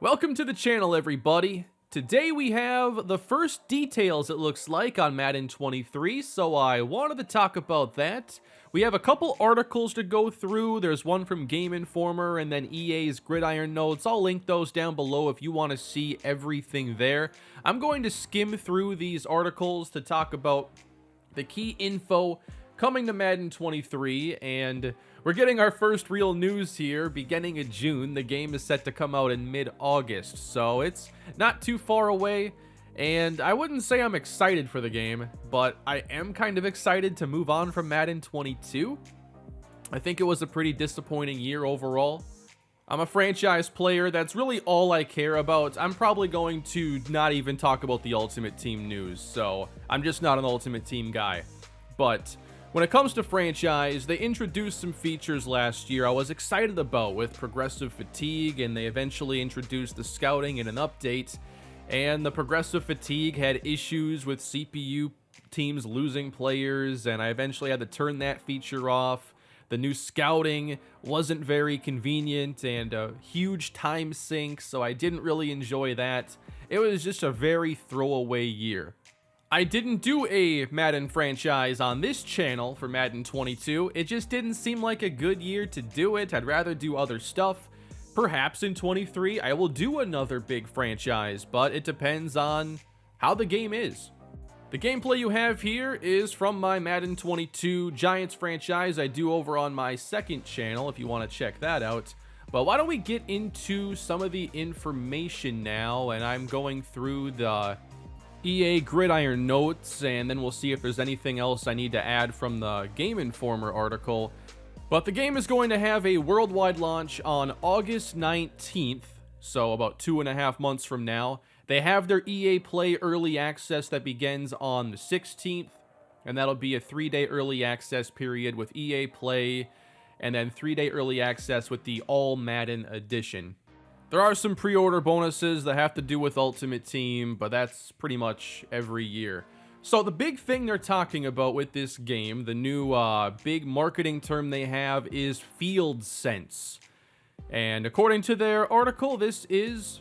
Welcome to the channel, everybody. Today we have the first details, it looks like, on Madden 23, so I wanted to talk about that. We have a couple articles to go through. There's one from Game Informer and then EA's Gridiron Notes. I'll link those down below if you want to see everything there. I'm going to skim through these articles to talk about the key info coming to Madden 23, and we're getting our first real news here beginning of June. The game is set to come out in mid-August, so it's not too far away, and I wouldn't say I'm excited for the game, but I am kind of excited to move on from Madden 22. I think it was a pretty disappointing year overall. I'm a franchise player, that's really all I care about. I'm probably going to not even talk about the Ultimate Team news, so I'm just not an Ultimate Team guy. But when it comes to franchise, they introduced some features last year I was excited about with progressive fatigue, and they eventually introduced the scouting in an update. And the progressive fatigue had issues with CPU teams losing players, and I eventually had to turn that feature off. The new scouting wasn't very convenient and a huge time sink, so I didn't really enjoy that. It was just a very throwaway year. I didn't do a Madden franchise on this channel for Madden 22. It just didn't seem like a good year to do it. I'd rather do other stuff. Perhaps in 23 I will do another big franchise, but it depends on how the game is. The gameplay you have here is from my Madden 22 Giants franchise I do over on my second channel if you want to check that out. But why don't we get into some of the information now, and I'm going through the EA Gridiron Notes, and then we'll see if there's anything else I need to add from the Game Informer article. But the game is going to have a worldwide launch on August 19th, so about 2.5 months from now. They have their EA Play Early Access that begins on the 16th, and that'll be a 3-day early access period with EA Play, and then 3-day early access with the All Madden Edition. There are some pre-order bonuses that have to do with Ultimate Team, but that's pretty much every year. So the big thing they're talking about with this game, the new big marketing term they have, is FieldSENSE. And according to their article, this is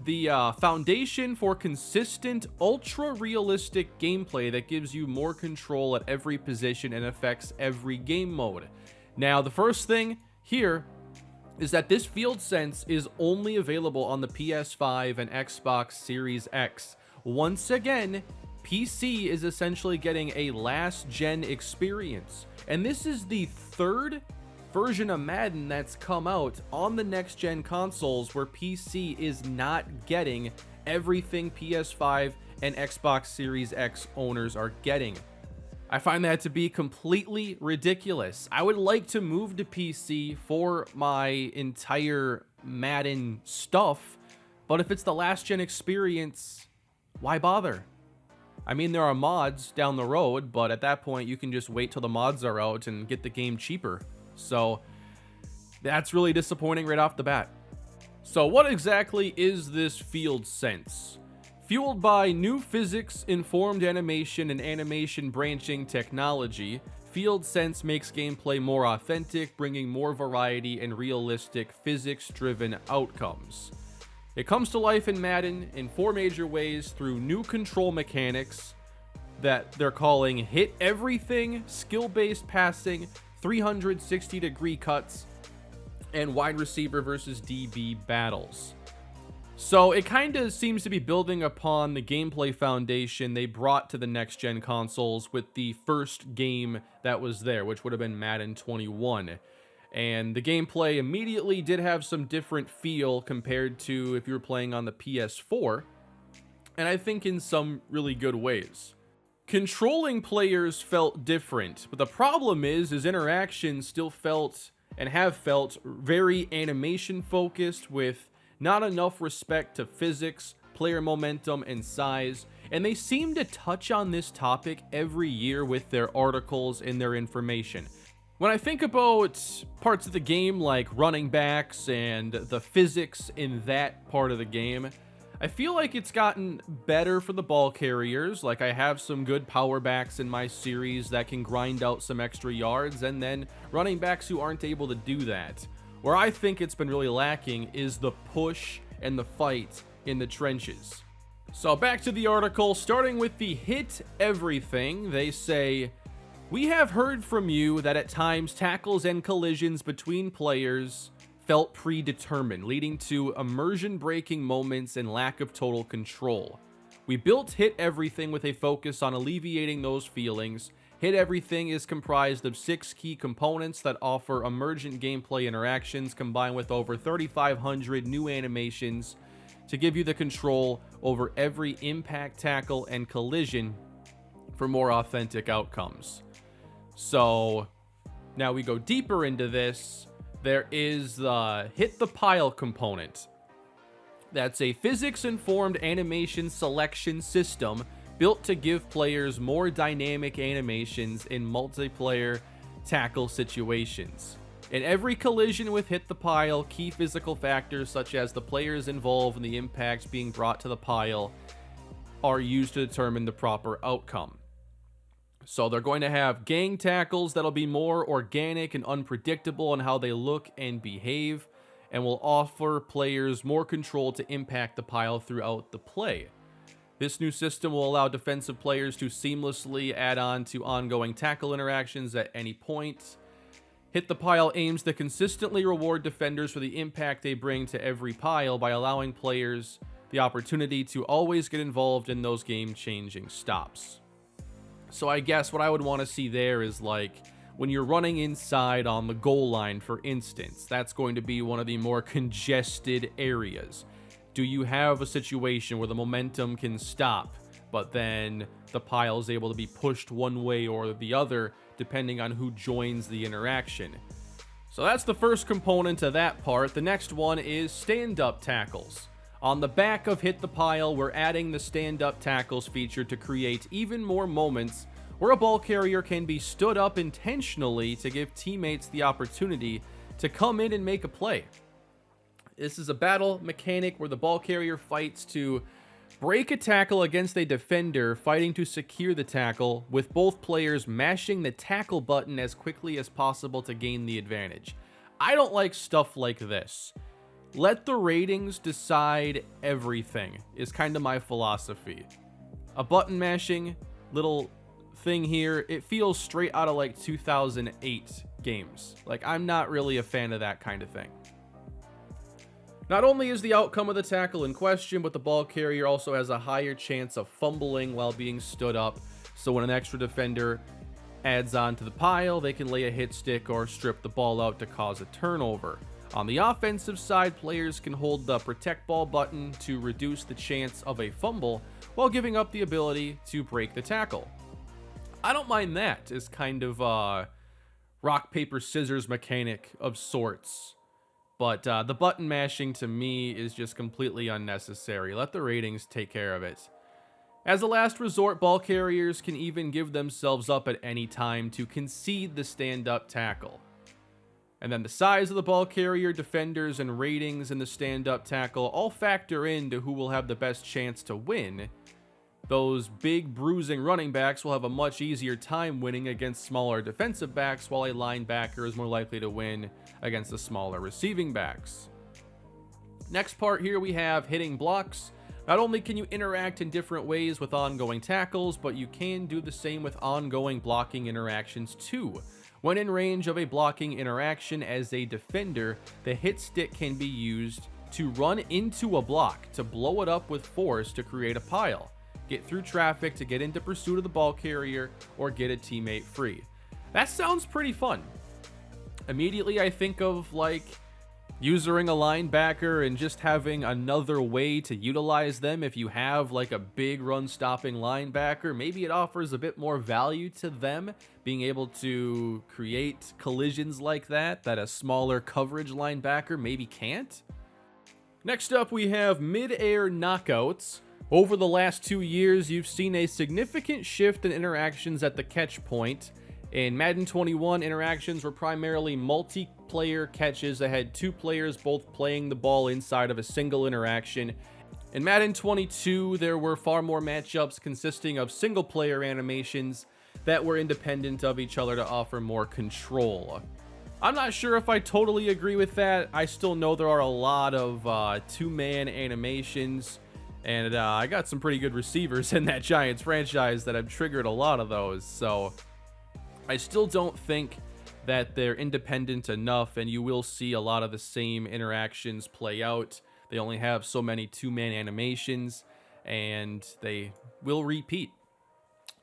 the foundation for consistent, ultra-realistic gameplay that gives you more control at every position and affects every game mode. Now, the first thing here is that this FieldSENSE is only available on the PS5 and Xbox Series X. Once again, PC is essentially getting a last-gen experience. And this is the third version of Madden that's come out on the next-gen consoles where PC is not getting everything PS5 and Xbox Series X owners are getting. I find that to be completely ridiculous. I would like to move to PC for my entire Madden stuff, but if it's the last-gen experience, why bother? I mean, there are mods down the road, but at that point, you can just wait till the mods are out and get the game cheaper. So that's really disappointing right off the bat. So what exactly is this FieldSENSE? Fueled by new physics-informed animation and animation branching technology, FieldSENSE makes gameplay more authentic, bringing more variety and realistic physics-driven outcomes. It comes to life in Madden in 4 major ways through new control mechanics that they're calling hit everything, skill-based passing, 360-degree cuts, and wide receiver versus DB battles. So it kind of seems to be building upon the gameplay foundation they brought to the next-gen consoles with the first game that was there, which would have been Madden 21. And the gameplay immediately did have some different feel compared to if you were playing on the PS4, and I think in some really good ways. Controlling players felt different, but the problem is interactions still felt and have felt very animation-focused with not enough respect to physics, player momentum, and size, and they seem to touch on this topic every year with their articles and their information. When I think about parts of the game like running backs and the physics in that part of the game, I feel like it's gotten better for the ball carriers. Like, I have some good power backs in my series that can grind out some extra yards, and then running backs who aren't able to do that. Where I think it's been really lacking is the push and the fight in the trenches. So back to the article, starting with the hit everything, they say, "We have heard from you that at times tackles and collisions between players felt predetermined, leading to immersion-breaking moments and lack of total control. We built Hit Everything with a focus on alleviating those feelings. Hit Everything is comprised of 6 key components that offer emergent gameplay interactions combined with over 3,500 new animations to give you the control over every impact, tackle, and collision for more authentic outcomes." So now we go deeper into this. There is the Hit the Pile component. That's a physics-informed animation selection system built to give players more dynamic animations in multiplayer tackle situations. In every collision with Hit the Pile, key physical factors such as the players involved and the impacts being brought to the pile are used to determine the proper outcome. So they're going to have gang tackles that'll be more organic and unpredictable in how they look and behave, and will offer players more control to impact the pile throughout the play. This new system will allow defensive players to seamlessly add on to ongoing tackle interactions at any point. Hit the Pile aims to consistently reward defenders for the impact they bring to every pile by allowing players the opportunity to always get involved in those game-changing stops. So I guess what I would want to see there is, like, when you're running inside on the goal line, for instance, that's going to be one of the more congested areas. Do you have a situation where the momentum can stop, but then the pile is able to be pushed one way or the other, depending on who joins the interaction? So that's the first component of that part. The next one is stand-up tackles. On the back of Hit the Pile, we're adding the stand-up tackles feature to create even more moments where a ball carrier can be stood up intentionally to give teammates the opportunity to come in and make a play. This is a battle mechanic where the ball carrier fights to break a tackle against a defender, fighting to secure the tackle, with both players mashing the tackle button as quickly as possible to gain the advantage. I don't like stuff like this. Let the ratings decide everything, is kind of my philosophy. A button mashing little thing here, it feels straight out of like 2008 games. Like, I'm not really a fan of that kind of thing. Not only is the outcome of the tackle in question, but the ball carrier also has a higher chance of fumbling while being stood up. So when an extra defender adds on to the pile, they can lay a hit stick or strip the ball out to cause a turnover. On the offensive side, players can hold the protect ball button to reduce the chance of a fumble while giving up the ability to break the tackle. I don't mind that as kind of a rock, paper, scissors mechanic of sorts. But the button mashing to me is just completely unnecessary. Let the ratings take care of it. As a last resort, ball carriers can even give themselves up at any time to concede the stand-up tackle. And then the size of the ball carrier, defenders, and ratings in the stand-up tackle all factor into who will have the best chance to win. Those big bruising running backs will have a much easier time winning against smaller defensive backs, while a linebacker is more likely to win against the smaller receiving backs. Next part here, we have hitting blocks. Not only can you interact in different ways with ongoing tackles, but you can do the same with ongoing blocking interactions too. When in range of a blocking interaction as a defender, the hit stick can be used to run into a block to blow it up with force to create a pile, get through traffic to get into pursuit of the ball carrier, or get a teammate free. That sounds pretty fun. Immediately I think of like using a linebacker and just having another way to utilize them. If you have like a big run stopping linebacker, maybe it offers a bit more value to them, being able to create collisions like that a smaller coverage linebacker maybe can't. Next up, we have Midair Knockouts. Over the last 2 years, you've seen a significant shift in interactions at the catch point. In Madden 21, interactions were primarily multiplayer catches that had 2 players both playing the ball inside of a single interaction. In Madden 22, there were far more matchups consisting of single-player animations that were independent of each other to offer more control. I'm not sure if I totally agree with that. I still know there are a lot of two-man animations, and I got some pretty good receivers in that Giants franchise that have triggered a lot of those. So I still don't think that they're independent enough, and you will see a lot of the same interactions play out. They only have so many two-man animations, and they will repeat.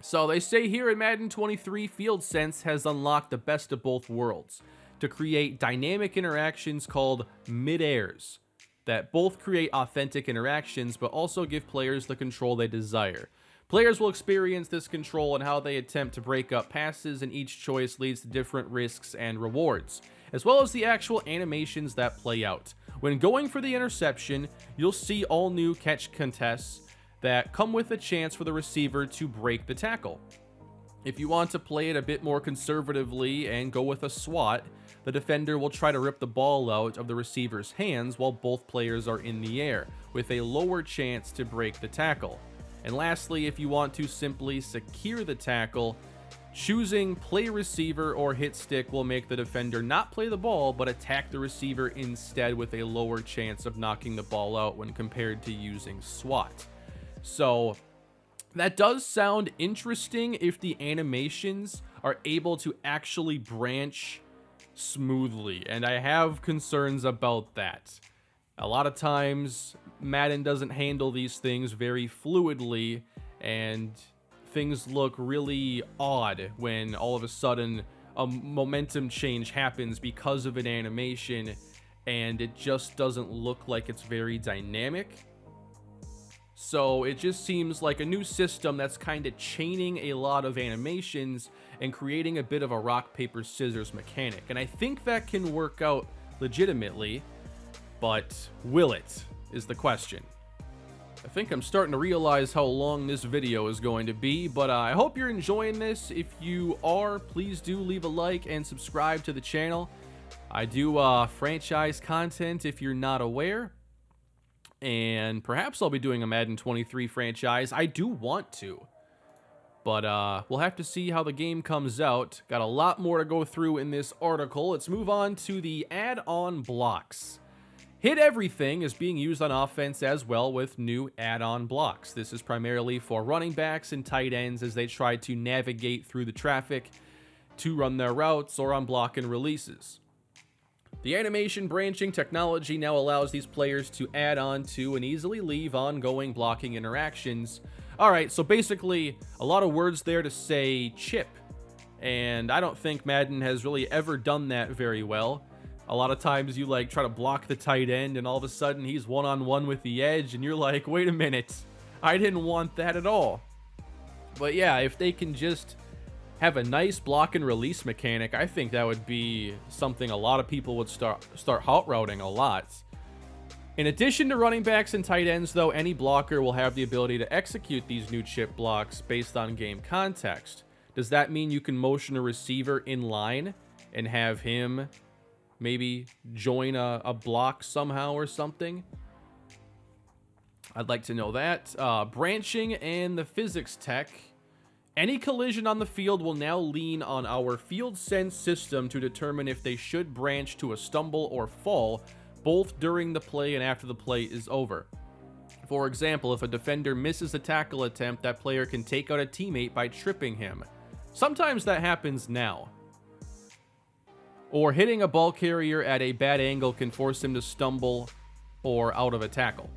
So they say here in Madden 23, FieldSENSE has unlocked the best of both worlds to create dynamic interactions called Midairs that both create authentic interactions but also give players the control they desire. Players will experience this control and how they attempt to break up passes, and each choice leads to different risks and rewards, as well as the actual animations that play out. When going for the interception, you'll see all new catch contests that come with a chance for the receiver to break the tackle. If you want to play it a bit more conservatively and go with a swat, the defender will try to rip the ball out of the receiver's hands while both players are in the air, with a lower chance to break the tackle. And lastly, if you want to simply secure the tackle, choosing play receiver or hit stick will make the defender not play the ball but attack the receiver instead, with a lower chance of knocking the ball out when compared to using swat. So that does sound interesting if the animations are able to actually branch smoothly, and I have concerns about that. A lot of times Madden doesn't handle these things very fluidly, and things look really odd when all of a sudden a momentum change happens because of an animation, and it just doesn't look like it's very dynamic. So it just seems like a new system that's kind of chaining a lot of animations and creating a bit of a rock, paper, scissors mechanic. And I think that can work out legitimately, but will it is the question. I think I'm starting to realize how long this video is going to be, but I hope you're enjoying this. If you are, please do leave a like and subscribe to the channel. I do franchise content if you're not aware. And perhaps I'll be doing a Madden 23 franchise. I do want to. But we'll have to see how the game comes out. Got a lot more to go through in this article. Let's move on to the add-on blocks. Hit Everything is being used on offense as well with new add-on blocks. This is primarily for running backs and tight ends as they try to navigate through the traffic to run their routes or on block and releases. The animation branching technology now allows these players to add on to and easily leave ongoing blocking interactions. Alright, so basically a lot of words there to say chip, and I don't think Madden has really ever done that very well. A lot of times you like try to block the tight end and all of a sudden he's one-on-one with the edge and you're like, wait a minute, I didn't want that at all. But yeah, if they can just have a nice block and release mechanic, I think that would be something a lot of people would start hot routing a lot. In addition to running backs and tight ends though, any blocker will have the ability to execute these new chip blocks based on game context. Does that mean you can motion a receiver in line and have him maybe join a block somehow or something? I'd like to know that. Branching and the physics tech. Any collision on the field will now lean on our FieldSense system to determine if they should branch to a stumble or fall, both during the play and after the play is over. For example, if a defender misses a tackle attempt, that player can take out a teammate by tripping him. Sometimes that happens now. Or hitting a ball carrier at a bad angle can force him to stumble or out of a tackle.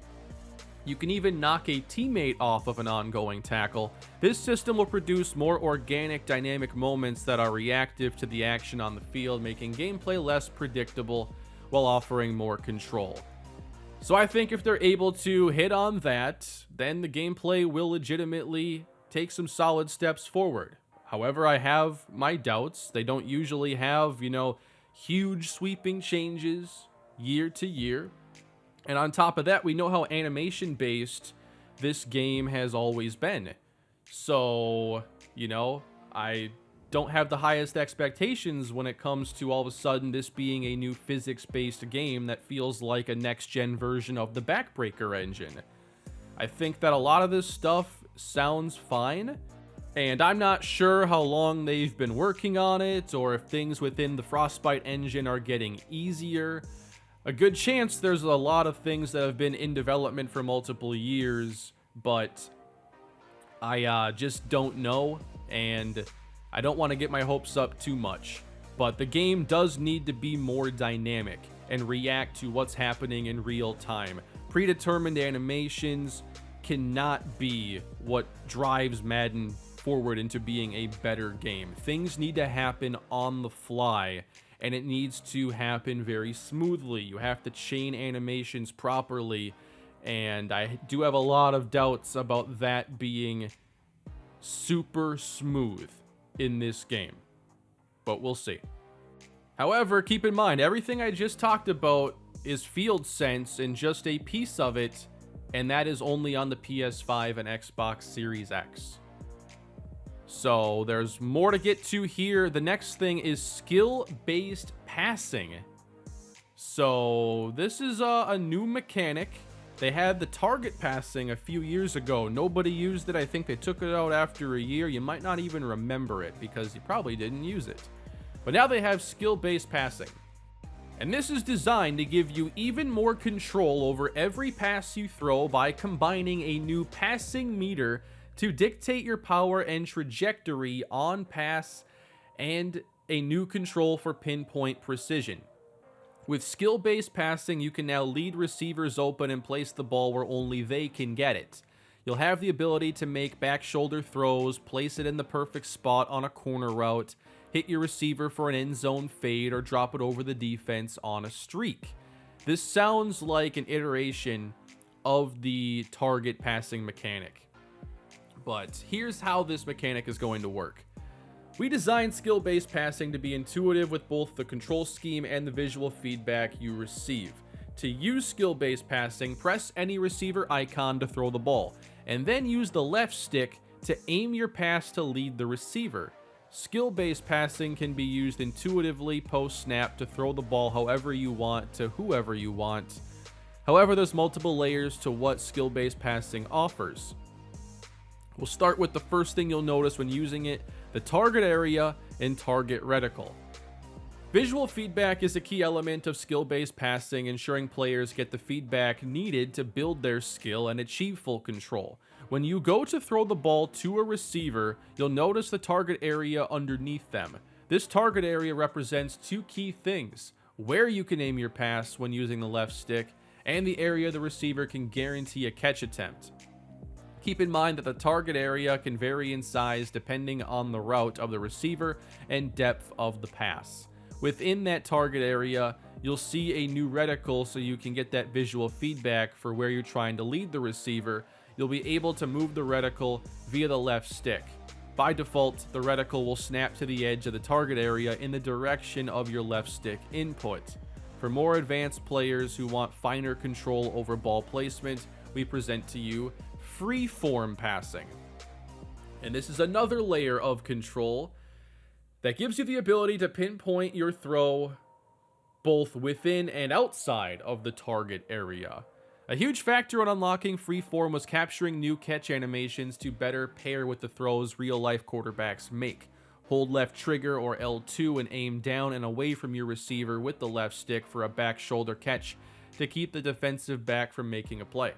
You can even knock a teammate off of an ongoing tackle. This system will produce more organic, dynamic moments that are reactive to the action on the field, making gameplay less predictable while offering more control. So I think if they're able to hit on that, then the gameplay will legitimately take some solid steps forward. However, I have my doubts. They don't usually have, huge sweeping changes year to year. And on top of that, we know how animation-based this game has always been. So, I don't have the highest expectations when it comes to all of a sudden this being a new physics-based game that feels like a next-gen version of the Backbreaker engine. I think that a lot of this stuff sounds fine, And I'm not sure how long they've been working on it, or if things within the Frostbite engine are getting easier. A good chance there's a lot of things that have been in development for multiple years, but I just don't know, and I don't want to get my hopes up too much. But the game does need to be more dynamic and react to what's happening in real time. Predetermined animations cannot be what drives Madden forward into being a better game. Things need to happen on the fly, and it needs to happen very smoothly. You have to chain animations properly, and I do have a lot of doubts about that being super smooth in this game, but we'll see. However, keep in mind, everything I just talked about is FieldSENSE and just a piece of it, and that is only on the PS5 and Xbox Series X. So there's more to get to here. The next thing is skill-based passing. So this is a new mechanic. They had the target passing a few years ago. Nobody used it. I think they took it out after a year. You might not even remember it because you probably didn't use it. But now they have skill-based passing. And this is designed to give you even more control over every pass you throw by combining a new passing meter to dictate your power and trajectory on pass, and a new control for pinpoint precision. With skill-based passing, you can now lead receivers open and place the ball where only they can get it. You'll have the ability to make back shoulder throws, place it in the perfect spot on a corner route, hit your receiver for an end zone fade, or drop it over the defense on a streak. This sounds like an iteration of the target passing mechanic. But here's how this mechanic is going to work. We designed skill-based passing to be intuitive with both the control scheme and the visual feedback you receive. To use skill-based passing, press any receiver icon to throw the ball, and then use the left stick to aim your pass to lead the receiver. Skill-based passing can be used intuitively post-snap to throw the ball however you want to whoever you want. However, there's multiple layers to what skill-based passing offers. We'll start with the first thing you'll notice when using it, the target area and target reticle. Visual feedback is a key element of skill-based passing, ensuring players get the feedback needed to build their skill and achieve full control. When you go to throw the ball to a receiver, you'll notice the target area underneath them. This target area represents two key things: where you can aim your pass when using the left stick, and the area the receiver can guarantee a catch attempt. Keep in mind that the target area can vary in size depending on the route of the receiver and depth of the pass. Within that target area, you'll see a new reticle so you can get that visual feedback for where you're trying to lead the receiver. You'll be able to move the reticle via the left stick. By default, the reticle will snap to the edge of the target area in the direction of your left stick input. For more advanced players who want finer control over ball placement, we present to you Freeform passing. And this is another layer of control that gives you the ability to pinpoint your throw both within and outside of the target area. A huge factor in unlocking Freeform was capturing new catch animations to better pair with the throws real-life quarterbacks make. Hold left trigger or L2 and aim down and away from your receiver with the left stick for a back shoulder catch to keep the defensive back from making a play.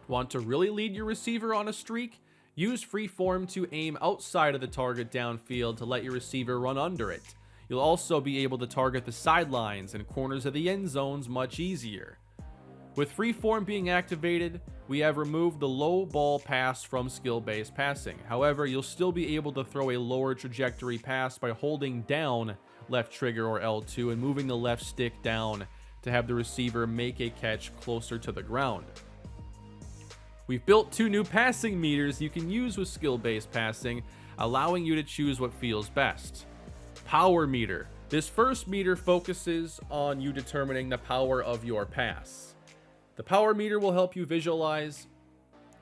Want to really lead your receiver on a streak? Use Freeform to aim outside of the target downfield to let your receiver run under it. You'll also be able to target the sidelines and corners of the end zones much easier. With Freeform being activated, we have removed the low ball pass from skill-based passing. However, you'll still be able to throw a lower trajectory pass by holding down left trigger or L2 and moving the left stick down to have the receiver make a catch closer to the ground. We've built two new passing meters you can use with skill-based passing, allowing you to choose what feels best. Power meter. This first meter focuses on you determining the power of your pass. The power meter will help you visualize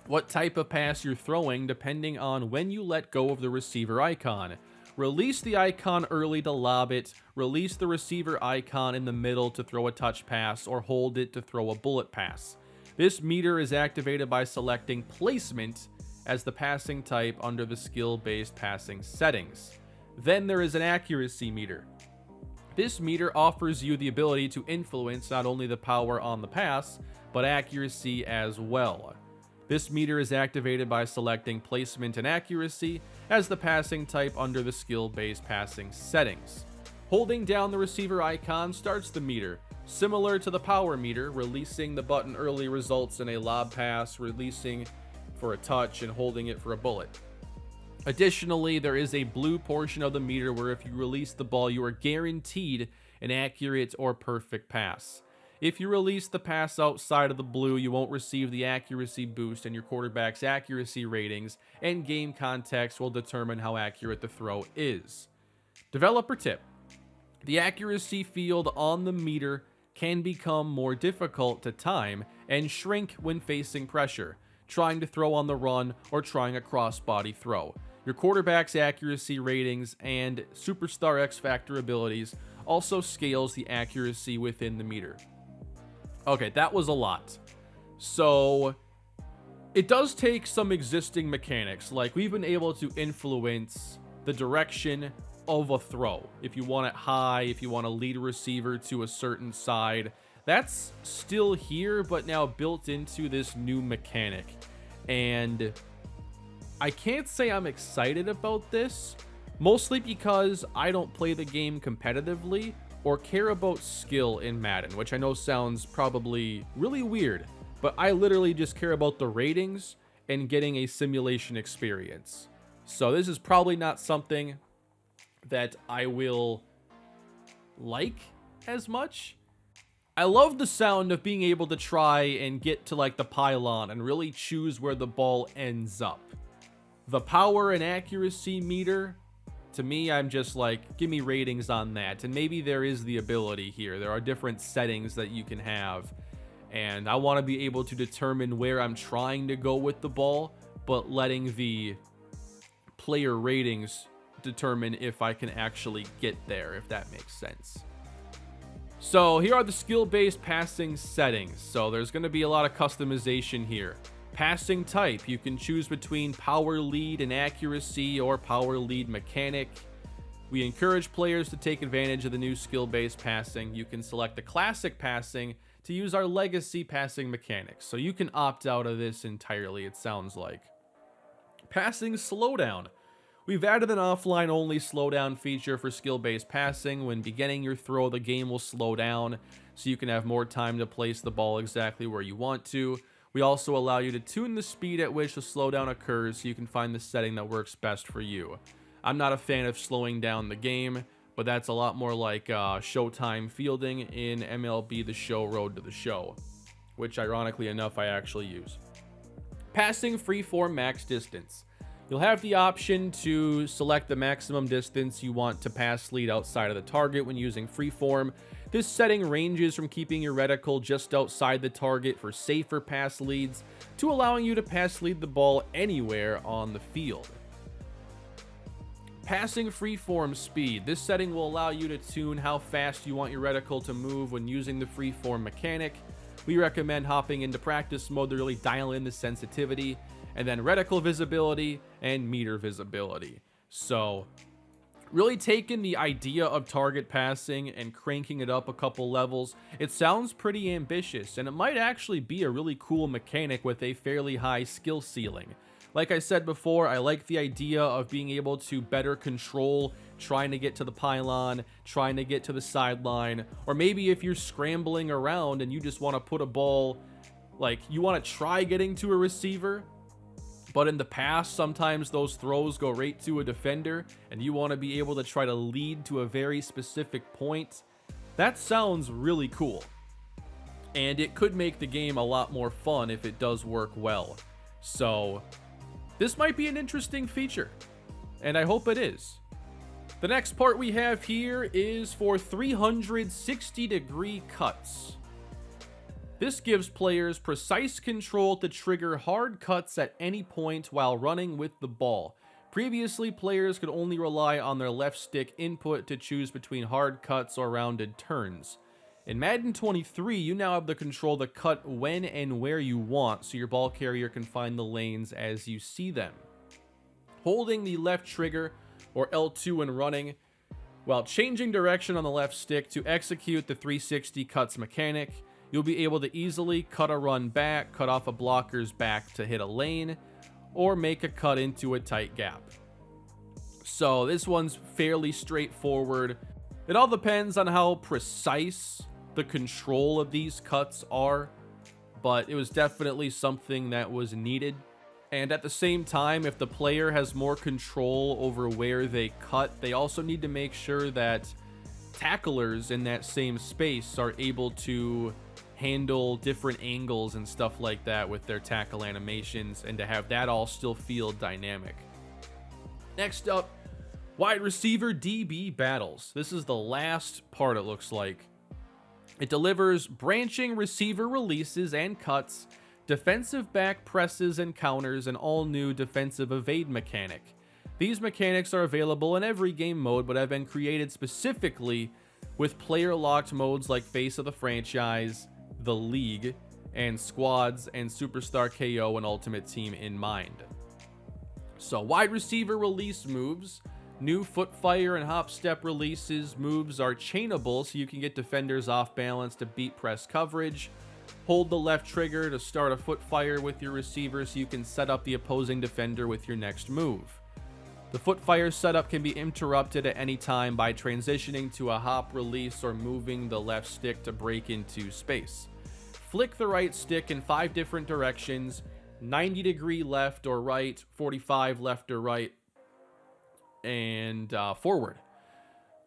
what type of pass you're throwing depending on when you let go of the receiver icon. Release the icon early to lob it, release the receiver icon in the middle to throw a touch pass, or hold it to throw a bullet pass. This meter is activated by selecting placement as the passing type under the skill-based passing settings. Then there is an accuracy meter. This meter offers you the ability to influence not only the power on the pass, but accuracy as well. This meter is activated by selecting placement and accuracy as the passing type under the skill-based passing settings. Holding down the receiver icon starts the meter. Similar to the power meter, releasing the button early results in a lob pass, releasing for a touch, and holding it for a bullet. Additionally, there is a blue portion of the meter where if you release the ball, you are guaranteed an accurate or perfect pass. If you release the pass outside of the blue, you won't receive the accuracy boost, and your quarterback's accuracy ratings and game context will determine how accurate the throw is. Developer tip: the accuracy field on the meter can become more difficult to time and shrink when facing pressure, trying to throw on the run, or trying a cross-body throw. Your quarterback's accuracy ratings and superstar X Factor abilities also scales the accuracy within the meter. Okay, that was a lot. So, it does take some existing mechanics, like we've been able to influence the direction of a throw. If you want it high, if you want to lead a receiver to a certain side, that's still here, but now built into this new mechanic. And I can't say I'm excited about this, mostly because I don't play the game competitively or care about skill in Madden, which I know sounds probably really weird, but I literally just care about the ratings and getting a simulation experience. So this is probably not something that I will like as much. I love the sound of being able to try and get to like the pylon and really choose where the ball ends up. The power and accuracy meter, to me, I'm just like, give me ratings on that. And maybe there is the ability here. There are different settings that you can have. And I want to be able to determine where I'm trying to go with the ball, but letting the player ratings determine if I can actually get there, if that makes sense. So here are the skill-based passing settings. So there's going to be a lot of customization here. Passing type, you can choose between power lead and accuracy or power lead mechanic. We encourage players to take advantage of the new skill-based passing. You can select the classic passing to use our legacy passing mechanics. So you can opt out of this entirely, it sounds like. Passing slowdown. We've added an offline-only slowdown feature for skill-based passing. When beginning your throw, the game will slow down, so you can have more time to place the ball exactly where you want to. We also allow you to tune the speed at which the slowdown occurs, so you can find the setting that works best for you. I'm not a fan of slowing down the game, but that's a lot more like Showtime fielding in MLB The Show Road to the Show, which ironically enough I actually use. Passing freeform max distance. You'll have the option to select the maximum distance you want to pass lead outside of the target when using freeform. This setting ranges from keeping your reticle just outside the target for safer pass leads to allowing you to pass lead the ball anywhere on the field. Passing freeform speed. This setting will allow you to tune how fast you want your reticle to move when using the freeform mechanic. We recommend hopping into practice mode to really dial in the sensitivity, and then reticle visibility and meter visibility. So really taking the idea of target passing and cranking it up a couple levels, it sounds pretty ambitious, and it might actually be a really cool mechanic with a fairly high skill ceiling. Like I said before, I like the idea of being able to better control trying to get to the pylon, trying to get to the sideline, or maybe if you're scrambling around and you just want to put a ball, like you want to try getting to a receiver, but in the past, sometimes those throws go right to a defender, and you want to be able to try to lead to a very specific point. That sounds really cool. And it could make the game a lot more fun if it does work well. So this might be an interesting feature, and I hope it is. The next part we have here is for 360-degree cuts. This gives players precise control to trigger hard cuts at any point while running with the ball. Previously, players could only rely on their left stick input to choose between hard cuts or rounded turns. In Madden 23, you now have the control to cut when and where you want, so your ball carrier can find the lanes as you see them. Holding the left trigger or L2 when running, while changing direction on the left stick to execute the 360 cuts mechanic, you'll be able to easily cut a run back, cut off a blocker's back to hit a lane, or make a cut into a tight gap. So this one's fairly straightforward. It all depends on how precise the control of these cuts are, but it was definitely something that was needed. And at the same time, if the player has more control over where they cut, they also need to make sure that tacklers in that same space are able to handle different angles and stuff like that with their tackle animations, and to have that all still feel dynamic. Next up, wide receiver DB battles. This is the last part, it looks like. It delivers branching receiver releases and cuts, defensive back presses and counters, and all new defensive evade mechanic. These mechanics are available in every game mode, but have been created specifically with player locked modes like Face of the Franchise, the League, and Squads, and Superstar KO and Ultimate Team in mind. So wide receiver release moves. New foot fire and hop step releases moves are chainable, so you can get defenders off balance to beat press coverage. Hold the left trigger to start a foot fire with your receiver so you can set up the opposing defender with your next move. The foot fire setup can be interrupted at any time by transitioning to a hop release or moving the left stick to break into space. Flick the right stick in 5 different directions, 90-degree left or right, 45 left or right, and forward.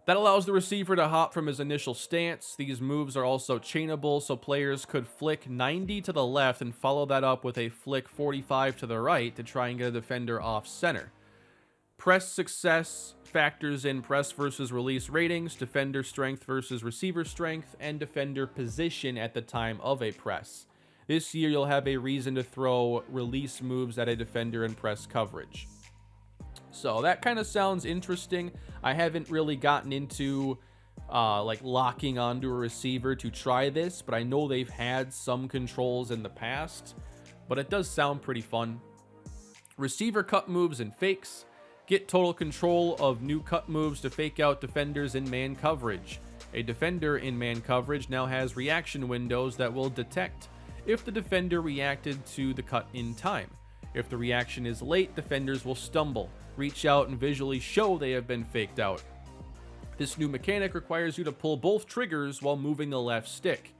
That allows the receiver to hop from his initial stance. These moves are also chainable, so players could flick 90 to the left and follow that up with a flick 45 to the right to try and get a defender off center. Press success factors in press versus release ratings, defender strength versus receiver strength, and defender position at the time of a press. This year you'll have a reason to throw release moves at a defender in press coverage. So that kind of sounds interesting. I haven't really gotten into like locking onto a receiver to try this, but I know they've had some controls in the past, but it does sound pretty fun. Receiver cut moves and fakes. Get total control of new cut moves to fake out defenders in man coverage. A defender in man coverage now has reaction windows that will detect if the defender reacted to the cut in time. If the reaction is late, defenders will stumble, reach out, and visually show they have been faked out. This new mechanic requires you to pull both triggers while moving the left stick.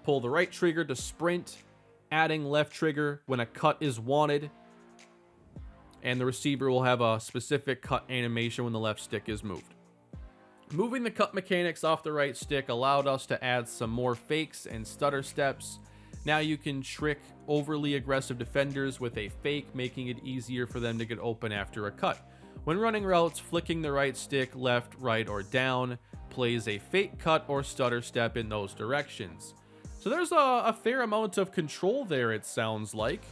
Pull the right trigger to sprint, adding left trigger when a cut is wanted, and the receiver will have a specific cut animation when the left stick is moved. Moving the cut mechanics off the right stick allowed us to add some more fakes and stutter steps. Now you can trick overly aggressive defenders with a fake, making it easier for them to get open after a cut. When running routes, flicking the right stick left, right, or down plays a fake cut or stutter step in those directions. So there's a fair amount of control there, it sounds like.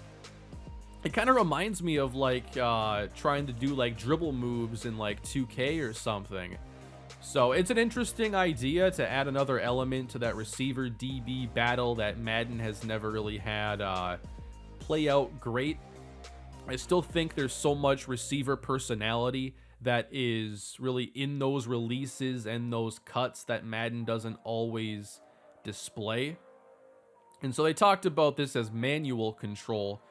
It kind of reminds me of like trying to do like dribble moves in like 2K or something. So it's an interesting idea to add another element to that receiver DB battle that Madden has never really had play out great. I still think there's so much receiver personality that is really in those releases and those cuts that Madden doesn't always display. And so they talked about this as manual control,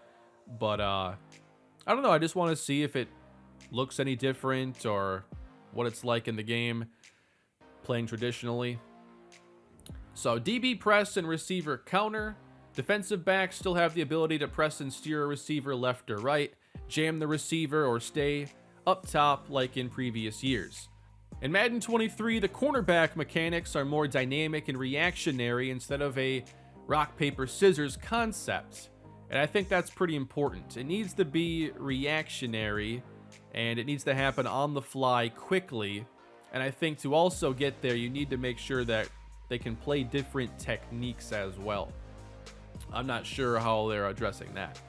but I don't know. I just want to see if it looks any different or what it's like in the game playing traditionally. So DB press and receiver counter. Defensive backs still have the ability to press and steer a receiver left or right, jam the receiver, or stay up top like in previous years. In Madden 23, the cornerback mechanics are more dynamic and reactionary instead of a rock, paper, scissors concept. And I think that's pretty important. It needs to be reactionary, and it needs to happen on the fly quickly. And I think to also get there, you need to make sure that they can play different techniques as well. I'm not sure how they're addressing that.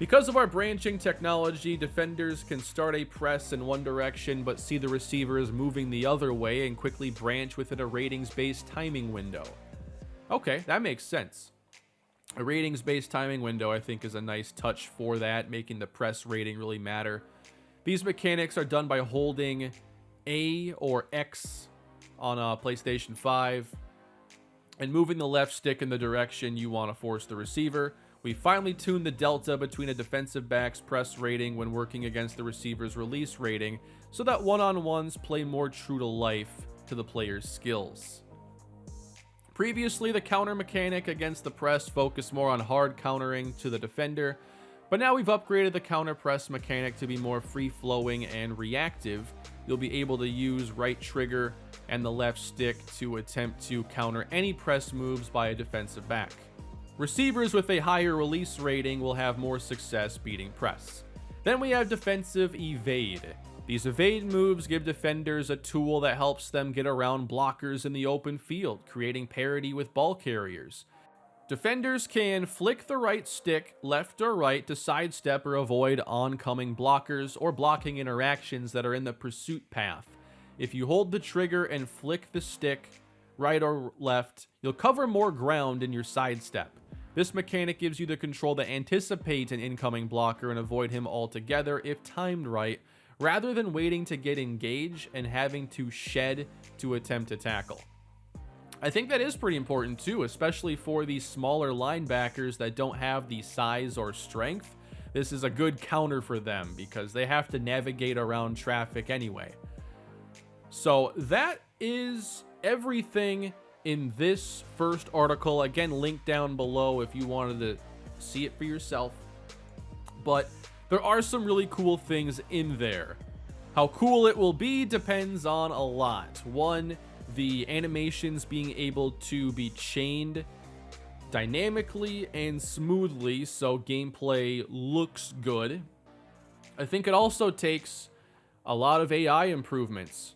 Because of our branching technology, defenders can start a press in one direction but see the receiver is moving the other way and quickly branch within a ratings-based timing window. Okay, that makes sense. A ratings-based timing window, I think, is a nice touch for that, making the press rating really matter. These mechanics are done by holding A or X on a PlayStation 5 and moving the left stick in the direction you want to force the receiver. We finally tuned the delta between a defensive back's press rating when working against the receiver's release rating so that one-on-ones play more true to life to the player's skills. Previously, the counter mechanic against the press focused more on hard countering to the defender, but now we've upgraded the counter press mechanic to be more free-flowing and reactive. You'll be able to use right trigger and the left stick to attempt to counter any press moves by a defensive back. Receivers with a higher release rating will have more success beating press. Then we have defensive evade. These evade moves give defenders a tool that helps them get around blockers in the open field, creating parity with ball carriers. Defenders can flick the right stick left or right to sidestep or avoid oncoming blockers or blocking interactions that are in the pursuit path. If you hold the trigger and flick the stick right or left, you'll cover more ground in your sidestep. This mechanic gives you the control to anticipate an incoming blocker and avoid him altogether if timed right, rather than waiting to get engaged and having to shed to attempt to tackle. I think that is pretty important too, especially for these smaller linebackers that don't have the size or strength. This is a good counter for them because they have to navigate around traffic anyway. So that is everything in this first article. Again, link down below if you wanted to see it for yourself. But there are some really cool things in there. How cool it will be depends on a lot. One, the animations being able to be chained dynamically and smoothly so gameplay looks good. I think it also takes a lot of AI improvements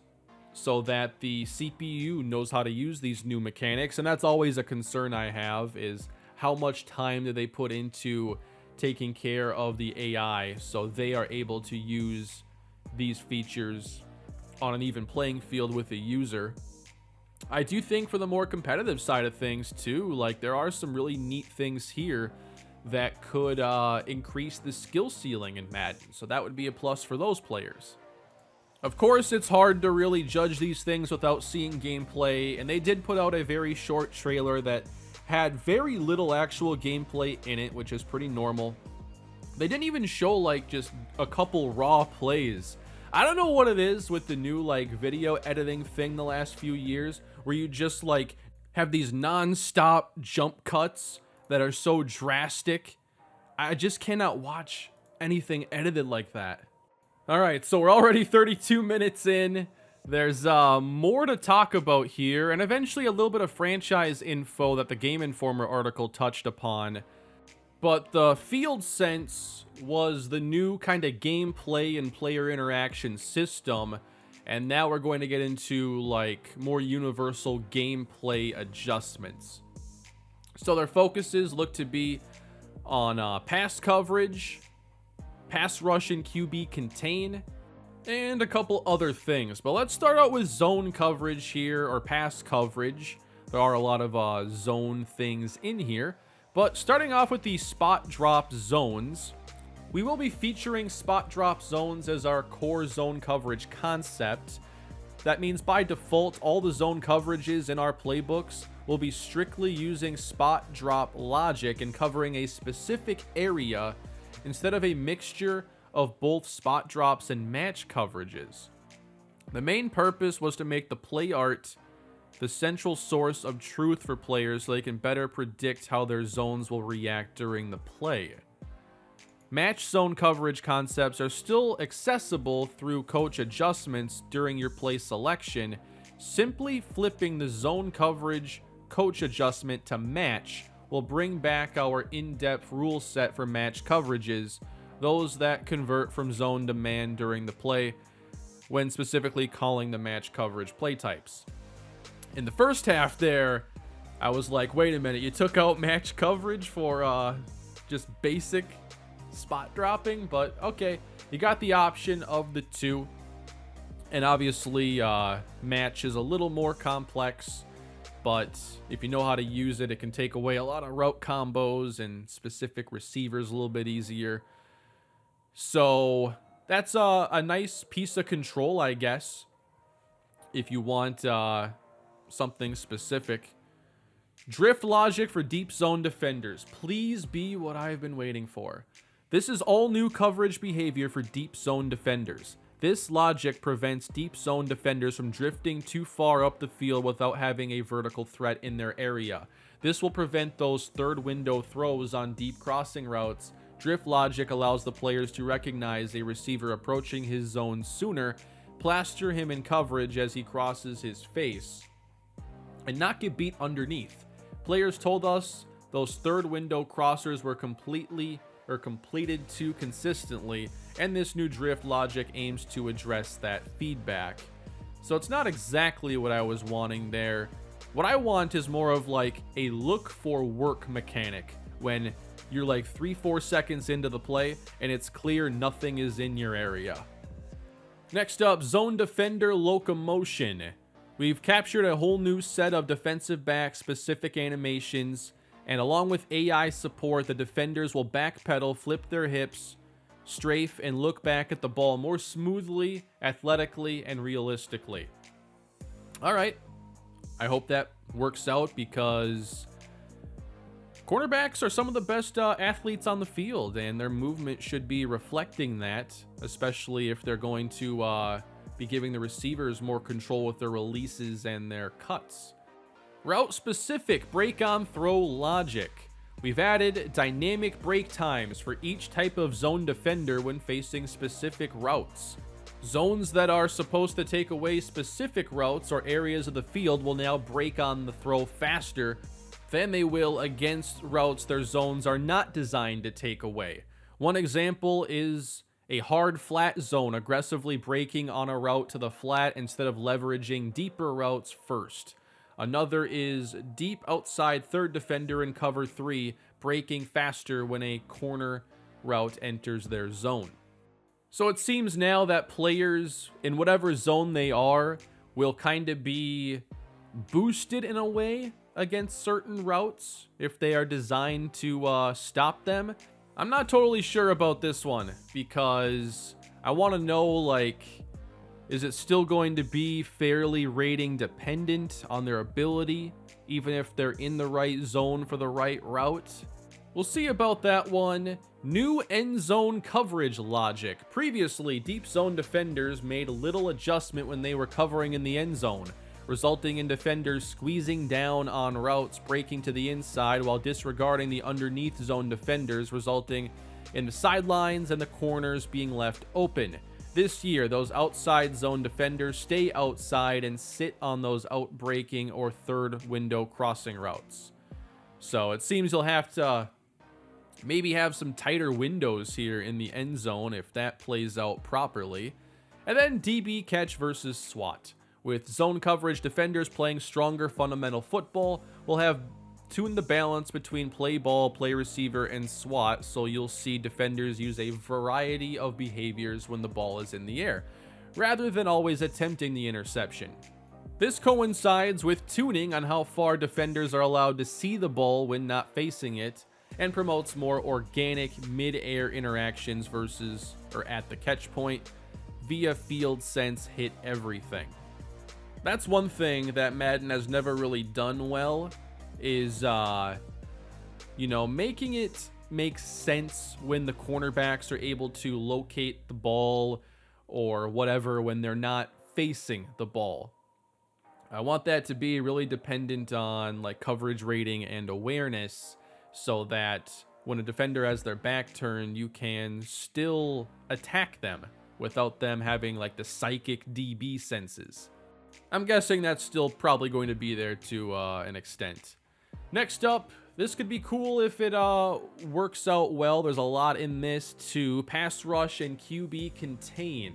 so that the CPU knows how to use these new mechanics, and that's always a concern I have, is how much time do they put into taking care of the AI so they are able to use these features on an even playing field with the user. I do think for the more competitive side of things too, like there are some really neat things here that could increase the skill ceiling in Madden, so that would be a plus for those players. Of course, it's hard to really judge these things without seeing gameplay, and they did put out a very short trailer that had very little actual gameplay in it, which is pretty normal. They didn't even show like just a couple raw plays. I don't know what it is with the new like video editing thing the last few years, where you just like have these non-stop jump cuts that are so drastic. I just cannot watch anything edited like that. All right, so we're already 32 minutes in. There's more to talk about here, and eventually a little bit of franchise info that the Game Informer article touched upon. But the FieldSENSE was the new kind of gameplay and player interaction system, and now we're going to get into like more universal gameplay adjustments. So their focuses look to be on pass coverage, pass rush and QB contain, and a couple other things. But let's start out with zone coverage here, or pass coverage. There are a lot of zone things in here. But starting off with the spot drop zones, we will be featuring spot drop zones as our core zone coverage concept. That means by default, all the zone coverages in our playbooks will be strictly using spot drop logic and covering a specific area instead of a mixture of both spot drops and match coverages. The main purpose was to make the play art the central source of truth for players so they can better predict how their zones will react during the play. Match zone coverage concepts are still accessible through coach adjustments during your play selection. Simply flipping the zone coverage coach adjustment to match will bring back our in-depth rule set for match coverages, those that convert from zone to man during the play, when specifically calling the match coverage play types. In the first half there, I was like, wait a minute, you took out match coverage for just basic spot dropping? But okay, you got the option of the two. And obviously, match is a little more complex, but if you know how to use it, it can take away a lot of route combos and specific receivers a little bit easier. So that's a nice piece of control, I guess, if you want something specific. Drift logic for deep zone defenders. Please be what I've been waiting for. This is all new coverage behavior for deep zone defenders. This logic prevents deep zone defenders from drifting too far up the field without having a vertical threat in their area. This will prevent those third window throws on deep crossing routes. Drift logic allows the players to recognize a receiver approaching his zone sooner, plaster him in coverage as he crosses his face, and not get beat underneath. Players told us those third window crossers were completed too consistently, and this new drift logic aims to address that feedback. So it's not exactly what I was wanting there. What I want is more of like a look for work mechanic, when you're like 3-4 seconds into the play and it's clear nothing is in your area. Next up, zone defender locomotion. We've captured a whole new set of defensive back specific animations, and along with AI support, the defenders will backpedal, flip their hips, strafe, and look back at the ball more smoothly, athletically, and realistically. Alright, I hope that works out, because cornerbacks are some of the best athletes on the field, and their movement should be reflecting that, especially if they're going to be giving the receivers more control with their releases and their cuts. Route-specific break-on-throw logic. We've added dynamic break times for each type of zone defender when facing specific routes. Zones that are supposed to take away specific routes or areas of the field will now break on the throw faster than they will against routes their zones are not designed to take away. One example is a hard flat zone aggressively breaking on a route to the flat instead of leveraging deeper routes first. Another is deep outside third defender in cover 3 breaking faster when a corner route enters their zone. So it seems now that players in whatever zone they are will kind of be boosted in a way against certain routes if they are designed to stop them. I'm not totally sure about this one, because I want to know, like, is it still going to be fairly rating dependent on their ability, even if they're in the right zone for the right route? We'll see about that one. New end zone coverage logic. Previously, deep zone defenders made little adjustment when they were covering in the end zone, resulting in defenders squeezing down on routes breaking to the inside while disregarding the underneath zone defenders, resulting in the sidelines and the corners being left open. This year, those outside zone defenders stay outside and sit on those out-breaking or third window crossing routes. So it seems you'll have to maybe have some tighter windows here in the end zone if that plays out properly. And then DB catch versus SWAT. With zone coverage defenders playing stronger fundamental football, we'll have tuned the balance between play ball, play receiver, and SWAT, so you'll see defenders use a variety of behaviors when the ball is in the air, rather than always attempting the interception. This coincides with tuning on how far defenders are allowed to see the ball when not facing it, and promotes more organic mid-air interactions versus or at the catch point via FieldSENSE hit everything. That's one thing that Madden has never really done well, is, making it make sense when the cornerbacks are able to locate the ball or whatever when they're not facing the ball. I want that to be really dependent on like coverage rating and awareness, so that when a defender has their back turned, you can still attack them without them having like the psychic DB senses. I'm guessing that's still probably going to be there to an extent. Next up, this could be cool if it works out well. There's a lot in this to pass rush and QB contain.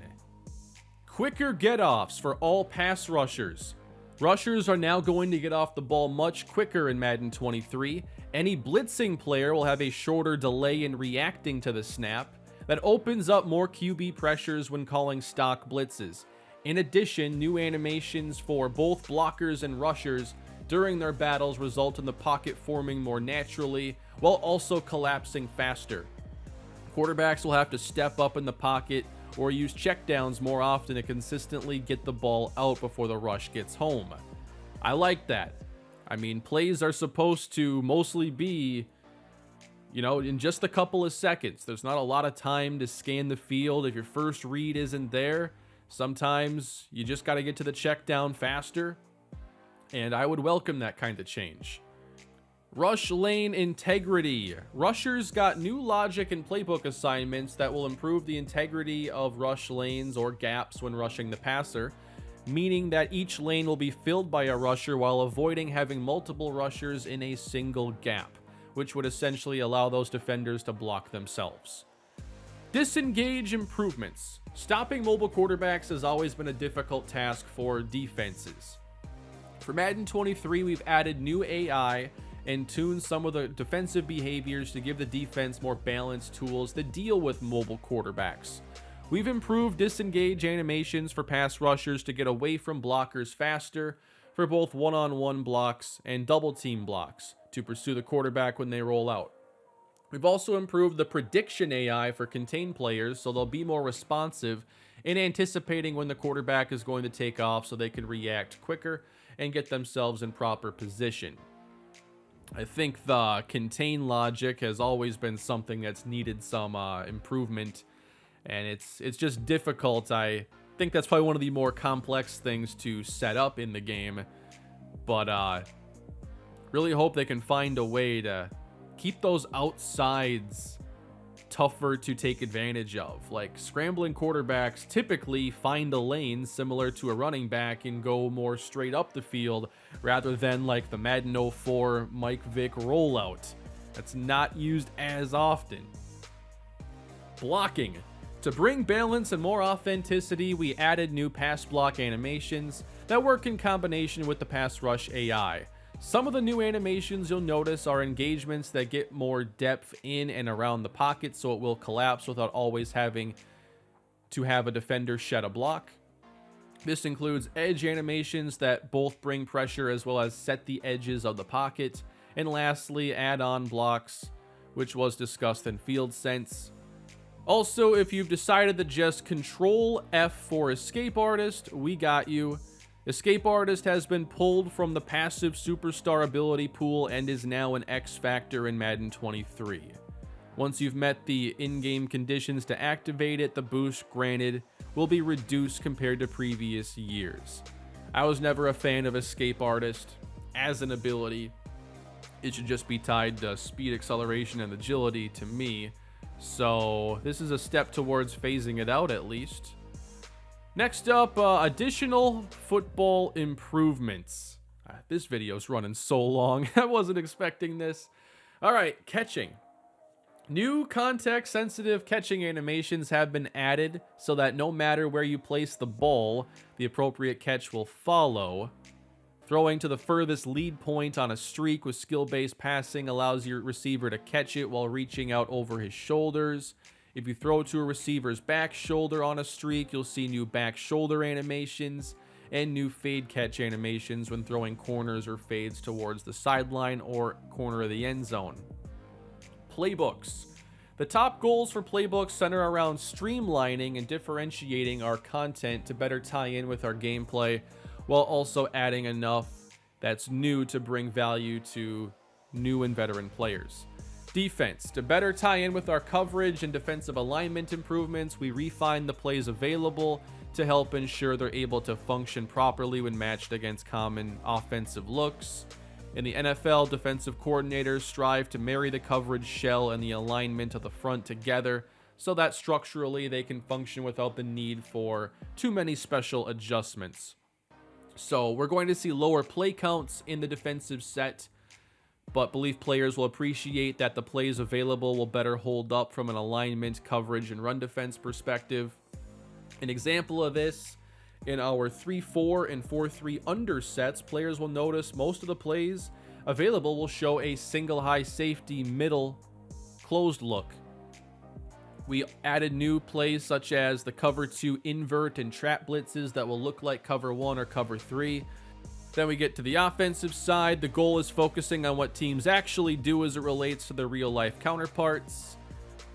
Quicker get-offs for all pass rushers. Rushers are now going to get off the ball much quicker in Madden 23. Any blitzing player will have a shorter delay in reacting to the snap. That opens up more QB pressures when calling stock blitzes. In addition, new animations for both blockers and rushers during their battles result in the pocket forming more naturally while also collapsing faster. Quarterbacks will have to step up in the pocket or use checkdowns more often to consistently get the ball out before the rush gets home. I like that. I mean, plays are supposed to mostly be, in just a couple of seconds. There's not a lot of time to scan the field. If your first read isn't there, sometimes you just got to get to the check down faster, and I would welcome that kind of change. Rush lane integrity. Rushers got new logic and playbook assignments that will improve the integrity of rush lanes or gaps when rushing the passer, meaning that each lane will be filled by a rusher while avoiding having multiple rushers in a single gap, which would essentially allow those defenders to block themselves. Disengage improvements. Stopping mobile quarterbacks has always been a difficult task for defenses. For Madden 23, we've added new AI and tuned some of the defensive behaviors to give the defense more balanced tools to deal with mobile quarterbacks. We've improved disengage animations for pass rushers to get away from blockers faster for both one-on-one blocks and double team blocks to pursue the quarterback when they roll out. We've also improved the prediction AI for contained players so they'll be more responsive in anticipating when the quarterback is going to take off so they can react quicker and get themselves in proper position. I think the contain logic has always been something that's needed some improvement, and it's just difficult. I think that's probably one of the more complex things to set up in the game, but really hope they can find a way to keep those outsides tougher to take advantage of. Like, scrambling quarterbacks typically find a lane similar to a running back and go more straight up the field rather than like the Madden 04 Mike Vick rollout. That's not used as often. Blocking. To bring balance and more authenticity, we added new pass block animations that work in combination with the pass rush AI. Some of the new animations you'll notice are engagements that get more depth in and around the pocket so it will collapse without always having to have a defender shed a block. This includes edge animations that both bring pressure as well as set the edges of the pocket. And lastly, add-on blocks, which was discussed in FieldSENSE. Also, if you've decided to just Control F for Escape Artist, we got you. Escape Artist has been pulled from the passive superstar ability pool and is now an X factor in Madden 23. Once you've met the in-game conditions to activate it, the boost granted will be reduced compared to previous years. I was never a fan of Escape Artist as an ability. It should just be tied to speed, acceleration, and agility to me. So this is a step towards phasing it out at least. Next up, additional football improvements. This video's running so long. I wasn't expecting this. All right, catching. New context-sensitive catching animations have been added so that no matter where you place the ball, the appropriate catch will follow. Throwing to the furthest lead point on a streak with skill-based passing allows your receiver to catch it while reaching out over his shoulders. If you throw to a receiver's back shoulder on a streak, you'll see new back shoulder animations and new fade catch animations when throwing corners or fades towards the sideline or corner of the end zone. Playbooks. The top goals for Playbooks center around streamlining and differentiating our content to better tie in with our gameplay, while also adding enough that's new to bring value to new and veteran players. Defense. To better tie in with our coverage and defensive alignment improvements, we refined the plays available to help ensure they're able to function properly when matched against common offensive looks. In the NFL, defensive coordinators strive to marry the coverage shell and the alignment of the front together so that structurally they can function without the need for too many special adjustments. So we're going to see lower play counts in the defensive set, but believe players will appreciate that the plays available will better hold up from an alignment, coverage, and run defense perspective. An example of this, in our 3-4 and 4-3 under sets, players will notice most of the plays available will show a single high safety middle closed look. We added new plays such as the cover 2 invert and trap blitzes that will look like cover 1 or cover 3. Then we get to the offensive side. The goal is focusing on what teams actually do as it relates to their real-life counterparts.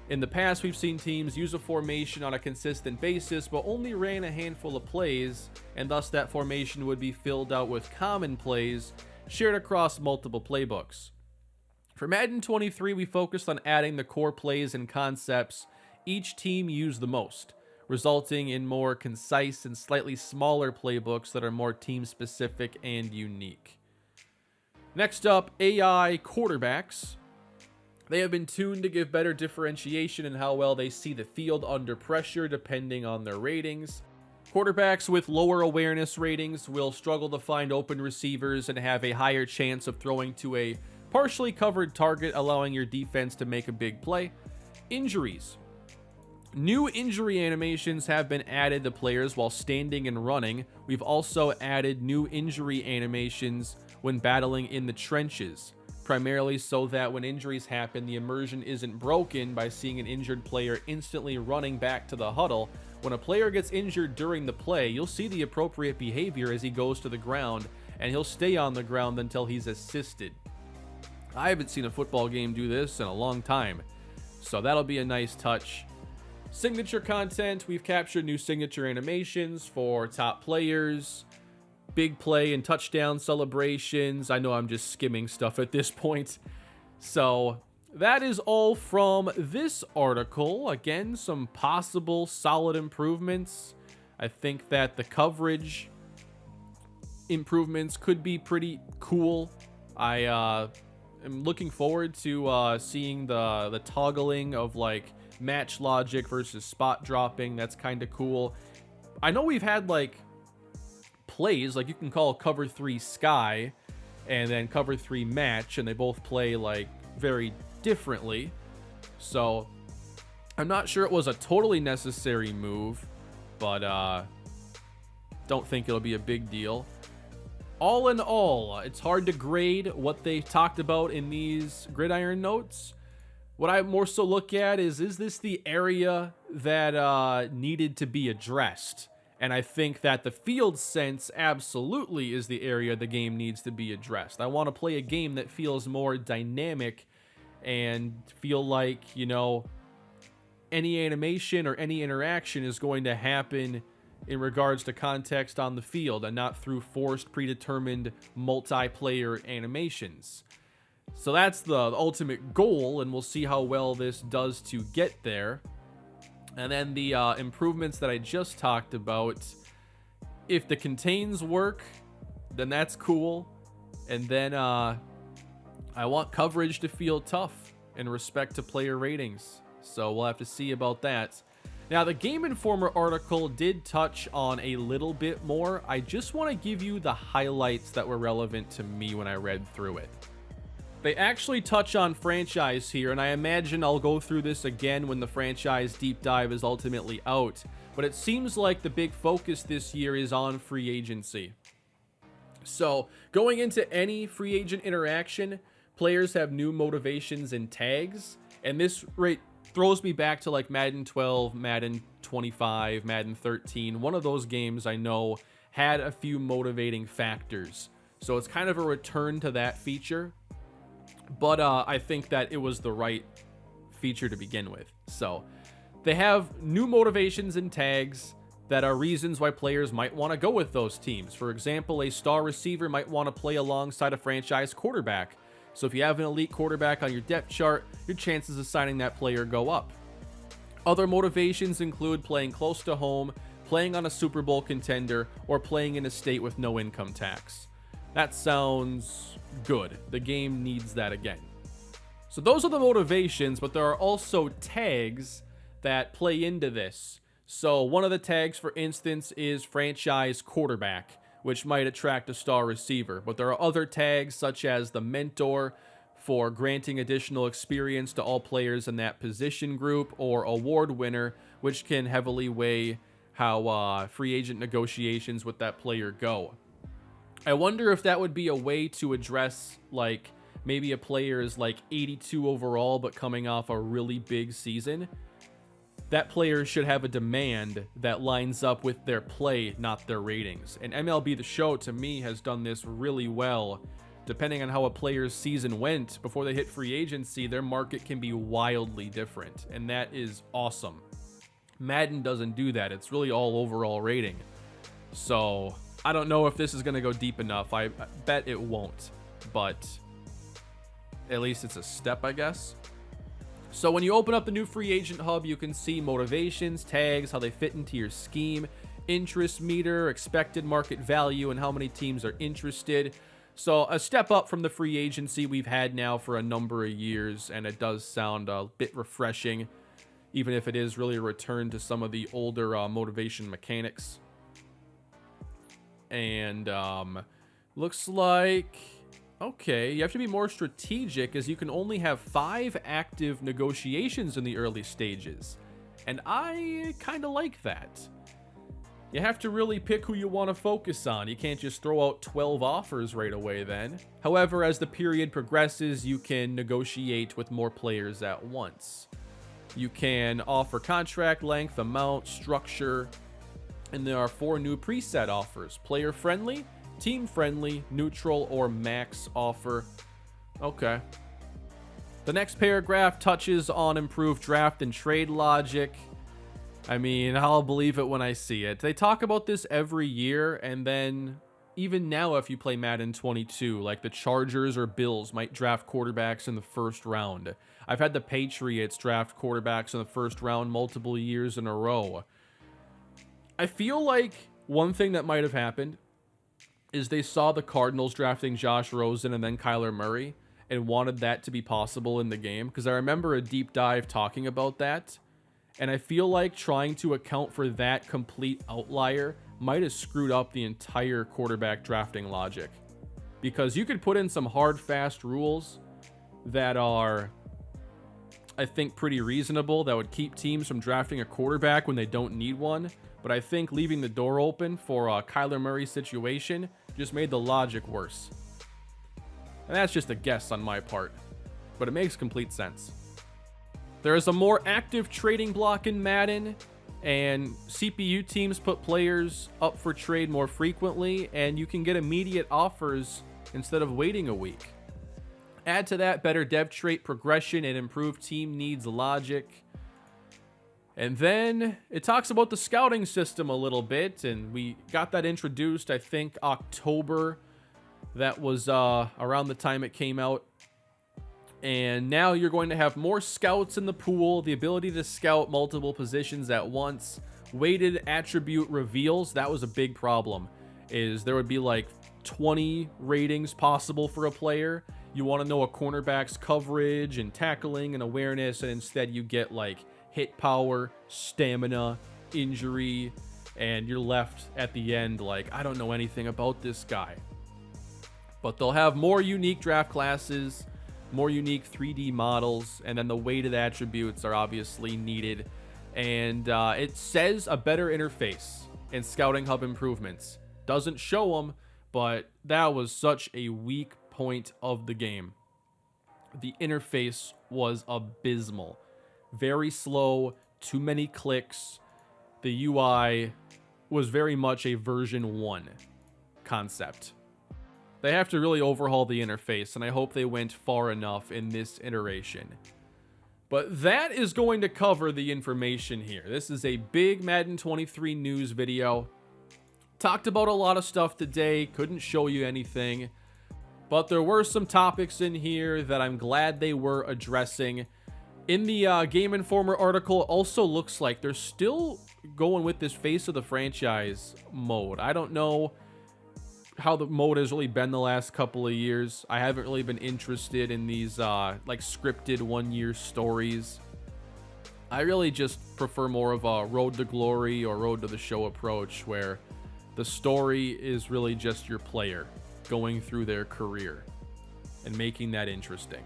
In the past, we've seen teams use a formation on a consistent basis, but only ran a handful of plays, and thus that formation would be filled out with common plays shared across multiple playbooks. For Madden 23, we focused on adding the core plays and concepts each team used the most, resulting in more concise and slightly smaller playbooks that are more team-specific and unique. Next up, AI quarterbacks. They have been tuned to give better differentiation in how well they see the field under pressure depending on their ratings. Quarterbacks with lower awareness ratings will struggle to find open receivers and have a higher chance of throwing to a partially covered target, allowing your defense to make a big play. Injuries. New injury animations have been added to players while standing and running. We've also added new injury animations when battling in the trenches, primarily so that when injuries happen, the immersion isn't broken by seeing an injured player instantly running back to the huddle. When a player gets injured during the play, you'll see the appropriate behavior as he goes to the ground, and he'll stay on the ground until he's assisted. I haven't seen a football game do this in a long time, so that'll be a nice touch. Signature content, we've captured new signature animations for top players, big play and touchdown celebrations. I know I'm just skimming stuff at this point. So that is all from this article. Again, some possible solid improvements. I think that the coverage improvements could be pretty cool. I am looking forward to seeing the toggling of like match logic versus spot dropping. That's kind of cool. I know we've had like plays, like you can call cover 3 sky and then cover 3 match, and they both play like very differently. So I'm not sure it was a totally necessary move, but don't think it'll be a big deal. All in all, it's hard to grade what they talked about in these Gridiron Notes. What I more so look at is this the area that needed to be addressed? And I think that the FieldSENSE absolutely is the area the game needs to be addressed. I want to play a game that feels more dynamic and feel like, you know, any animation or any interaction is going to happen in regards to context on the field and not through forced, predetermined multiplayer animations. So that's the ultimate goal, and we'll see how well this does to get there. And then the improvements that I just talked about, if the contains work, then that's cool. And then I want coverage to feel tough in respect to player ratings. So we'll have to see about that. Now, the Game Informer article did touch on a little bit more. I just want to give you the highlights that were relevant to me when I read through it. They actually touch on franchise here, and I imagine I'll go through this again when the franchise deep dive is ultimately out. But it seems like the big focus this year is on free agency. So, going into any free agent interaction, players have new motivations and tags, and this throws me back to like Madden 12, Madden 25, Madden 13. One of those games I know had a few motivating factors. So it's kind of a return to that feature. But I think that it was the right feature to begin with. So they have new motivations and tags that are reasons why players might want to go with those teams. For example, a star receiver might want to play alongside a franchise quarterback. So if you have an elite quarterback on your depth chart, your chances of signing that player go up. Other motivations include playing close to home, playing on a Super Bowl contender, or playing in a state with no income tax. That sounds good. The game needs that again. So those are the motivations, but there are also tags that play into this. So one of the tags, for instance, is franchise quarterback, which might attract a star receiver. But there are other tags, such as the mentor, for granting additional experience to all players in that position group, or award winner, which can heavily weigh how free agent negotiations with that player go. I wonder if that would be a way to address, like, maybe a player is like 82 overall, but coming off a really big season. that player should have a demand that lines up with their play, not their ratings. And MLB The Show, to me, has done this really well. Depending on how a player's season went before they hit free agency, their market can be wildly different, and that is awesome. Madden doesn't do that. It's really all overall rating. So I don't know if this is going to go deep enough. I bet it won't, but at least it's a step, I guess. So when you open up the new free agent hub, you can see motivations, tags, how they fit into your scheme, interest meter, expected market value, and how many teams are interested. So a step up from the free agency we've had now for a number of years, and it does sound a bit refreshing, even if it is really a return to some of the older motivation mechanics. And looks like... okay, you have to be more strategic as you can only have 5 active negotiations in the early stages. And I kind of like that. You have to really pick who you want to focus on. You can't just throw out 12 offers right away then. However, as the period progresses, you can negotiate with more players at once. You can offer contract length, amount, structure, and there are 4 new preset offers: player friendly, team friendly, neutral, or max offer. Okay. The next paragraph touches on improved draft and trade logic. I mean, I'll believe it when I see it. They talk about this every year, and then even now if you play Madden 22, like the Chargers or Bills might draft quarterbacks in the first round. I've had the Patriots draft quarterbacks in the first round multiple years in a row. I feel like one thing that might have happened is they saw the Cardinals drafting Josh Rosen and then Kyler Murray and wanted that to be possible in the game, because I remember a deep dive talking about that, and I feel like trying to account for that complete outlier might have screwed up the entire quarterback drafting logic, because you could put in some hard, fast rules that are, I think, pretty reasonable that would keep teams from drafting a quarterback when they don't need one. But I think leaving the door open for a Kyler Murray situation just made the logic worse. And that's just a guess on my part, but it makes complete sense. There is a more active trading block in Madden, and CPU teams put players up for trade more frequently, and you can get immediate offers instead of waiting a week. Add to that better dev trait progression and improved team needs logic. And then it talks about the scouting system a little bit, and we got that introduced, I think, October. That was around the time it came out. And now you're going to have more scouts in the pool, the ability to scout multiple positions at once, weighted attribute reveals. That was a big problem, is there would be like 20 ratings possible for a player. You want to know a cornerback's coverage and tackling and awareness, and instead you get like hit power, stamina, injury, and you're left at the end like, I don't know anything about this guy. But they'll have more unique draft classes, more unique 3D models, and then the weighted attributes are obviously needed. And it says a better interface and Scouting Hub improvements. Doesn't show them, but that was such a weak point of the game. The interface was abysmal. Very slow, too many clicks. The UI was very much a version 1 concept. They have to really overhaul the interface, and I hope they went far enough in this iteration. But that is going to cover the information here. This is a big Madden 23 news video. Talked about a lot of stuff today, couldn't show you anything, but there were some topics in here that I'm glad they were addressing. In the Game Informer article, also looks like they're still going with this face of the franchise mode. I don't know how the mode has really been the last couple of years. I haven't really been interested in these like scripted one-year stories. I really just prefer more of a Road to Glory or Road to the Show approach, where the story is really just your player going through their career and making that interesting.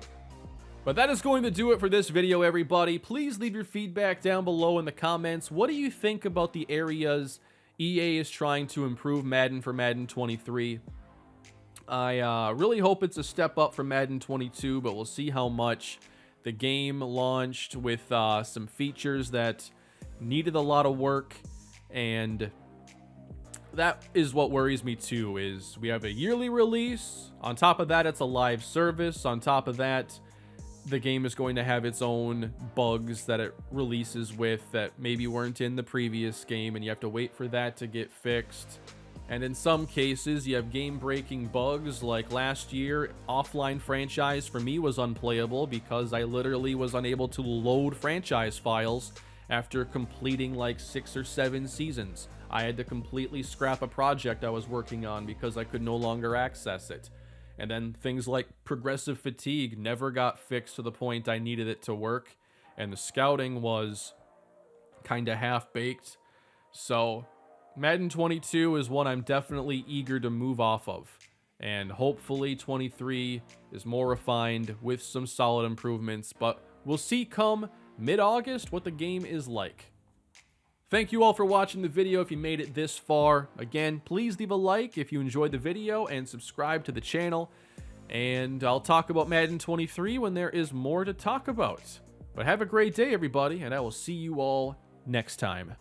But that is going to do it for this video, everybody. Please leave your feedback down below in the comments. What do you think about the areas EA is trying to improve Madden for Madden 23? I really hope it's a step up from Madden 22, but we'll see how much. The game launched with some features that needed a lot of work, and that is what worries me too, is we have a yearly release. On top of that, it's a live service. On top of that, the game is going to have its own bugs that it releases with that maybe weren't in the previous game, and you have to wait for that to get fixed. And in some cases, you have game-breaking bugs, like last year, offline franchise for me was unplayable because I literally was unable to load franchise files after completing like 6 or 7 seasons. I had to completely scrap a project I was working on because I could no longer access it. And then things like progressive fatigue never got fixed to the point I needed it to work. And the scouting was kind of half-baked. So Madden 22 is one I'm definitely eager to move off of. And hopefully 23 is more refined with some solid improvements. But we'll see come mid-August what the game is like. Thank you all for watching the video if you made it this far. Again, please leave a like if you enjoyed the video and subscribe to the channel. And I'll talk about Madden 23 when there is more to talk about. But have a great day, everybody, and I will see you all next time.